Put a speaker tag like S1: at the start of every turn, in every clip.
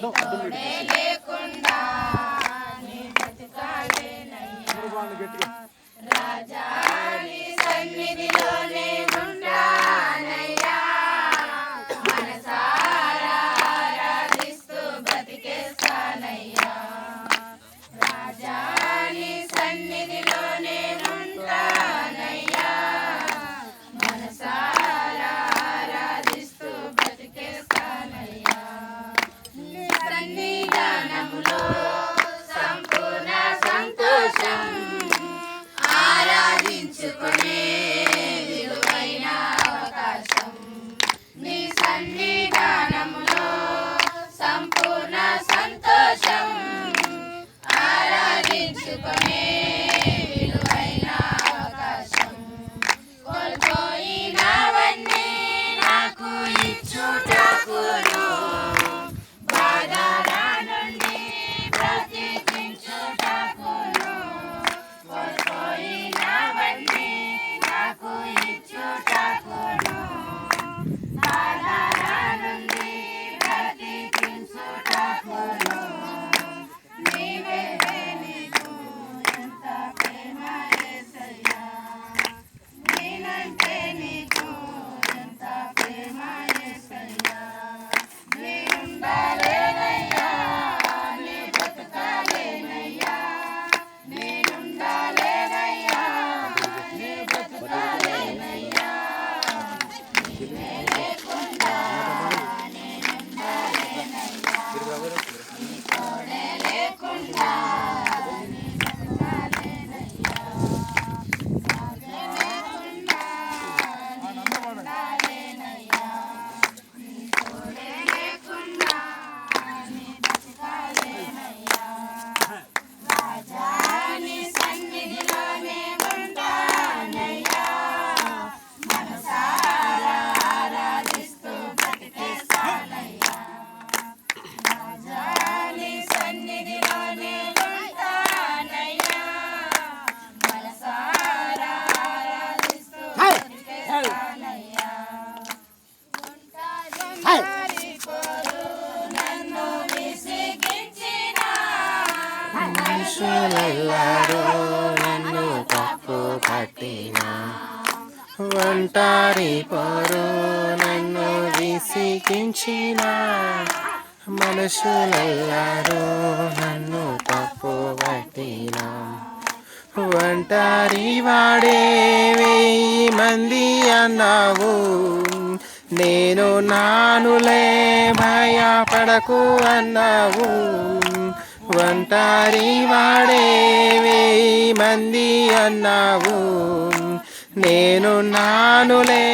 S1: తోడే లేకుండా నీ బ్రతుకాలేనయ్యా రాజా నీ సన్నిధిలోనే ఉంటానయ్యా మనసారా ఆరాధిస్తూ బ్రతికేస్తానయ్యా రాజా నీ సన్నిధిలోనే ఉంటానయ్యా మనసారా ఆరాధిస్తూ బ్రతికేస్తానయ్యా నీ సన్నిధానములో సంపూర్ణ సంతోషం ఆరాధించుకునే విలువైన అవకాశం నీ సన్నిధానములో సంపూర్ణ సంతోషం ఆరాధించుకునే విలువైన అవకాశం కోల్పోయినవన్నీ నాకు ఇచ్చుటకును బాధల నుండి బ్రతికించుటకును కోల్పోయినవన్నీ నాకు ఇచ్చుటకును బాధల నుండి బ్రతికించుటకును నీవే నీకు ఎంత ప్రేమ యేసయ్యా నేనంటే నీకు ఎంత ప్రేమ యేసయ్యా నేనుండాలేనయ్యా నీ బ్రతుకాలేనయ్యా నేనుండాలేనయ్యా నీ బ్రతుకాలేనయ్యా నీవే లేకుండా నేనుండాలేనయ్యా నీ తోడే లేకుండా నీ బ్రతుకాలేనయ్యా నాదే లేకుండా నేనుండాలేనయ్యా నీ తోడే లేకుండా నీ బ్రతుకాలేనయ్యా రాజా నీ సన్నిధిలోనే ఉంటానయ్యా మనసారా ఆరాధిస్తూ బ్రతికేస్తానయ్యా రాజా నీ సన్నిధిలోనే ఉంటానయ్యా మనసారా ఆరాధిస్తూ బ్రతికేస్తానయ్యా ఒంటరి పోరు నన్ను విసిగించిన
S2: మనుషులెల్లరూ నన్ను తప్పు పట్టిన ఒంటారి పోరు నన్ను విసిగించిన మనుషులెల్లరూ నన్ను తప్పు పట్టిన ఒంటారి వాడే 1000 మంది అన్నావు నేను నానులే భయపడకు అన్నావు ఒంటారి వాడే 1000 మంది అన్నావు నేను నానులే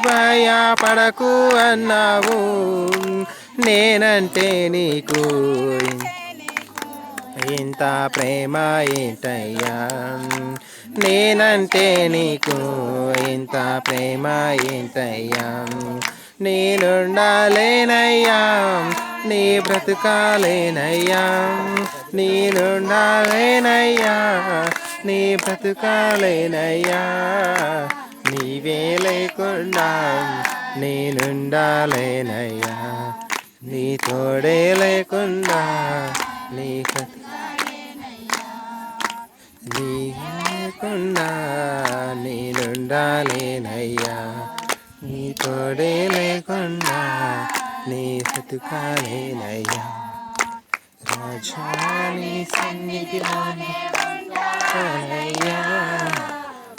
S2: భయపడకు అన్నావు నేనంటే నీకు ఇంత ప్రేమ ఏంటయ్యా నేనంటే నీకు ఇంత ప్రేమ ఏంటయ్యా నేనుండాలేనయ్యా నీ బ్రతుకాలేనయ్యా నేనుండాలేనయ్యా నీ బ్రతుకాలేనయ్యా నీవే లేకుండా నేనుండాలేనయ్యా నీ తోడే లేకుండా నీ నీ లేకుండా నేనుండాలేనయ్యా నీ తోడే లేకుండా నీ బ్రతుకాలేనయ్యా రాజా నీ సన్నిధిలోనే ఉంటానయ్యా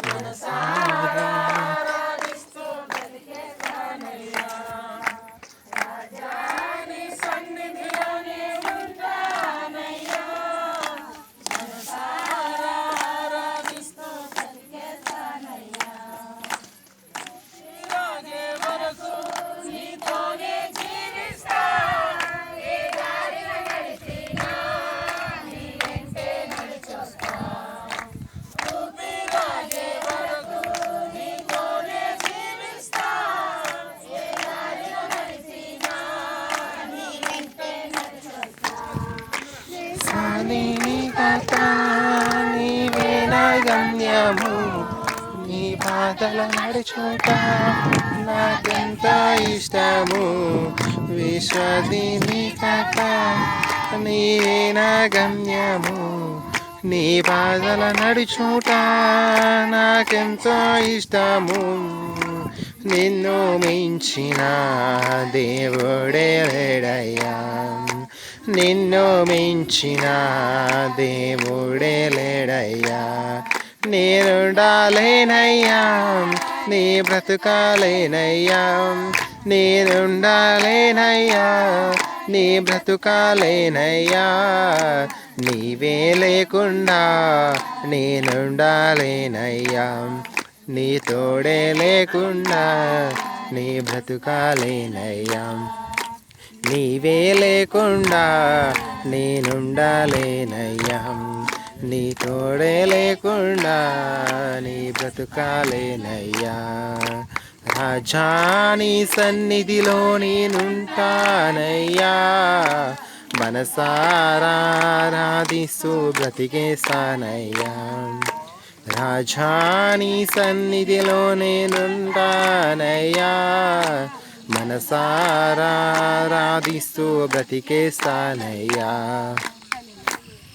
S2: మనసారా గమ్యము నీ బాధల నడుచోట నాకెంత ఇష్టము విశ్వదిని కాక నీవే నా గమ్యము. నీ బాధల నడుచుట నాకెంతో ఇష్టము. నిన్ను మించిన దేవుడే లేడయ్యా, నిన్ను మించిన దేవుడే లేడయ్యా. నేనుండాలేనయ్యా నీ బ్రతుకాలేనయ్యా, నేనుండాలేనయ్యా నీ బ్రతుకాలేనయ్యా. నీవే లేకుండా నేనుండాలేనయ్యా, నీ తోడే లేకుండా నీ బ్రతుకాలేనయ్యా. నీవే లేకుండా నేనుండాలేనయ్యా, నీ తోడే లేకుండా నీ బ్రతుకాలేనయ్యా. రాజా నీ సన్నిధిలో నేనుంటానయ్యా, మనసారా ఆరాధిస్తూ బ్రతికేస్తానయ్యా. రాజా నీ సన్నిధిలో నేనుంటానయ్యా, మనసారా ఆరాధిస్తూ బ్రతికేస్తానయ్యా.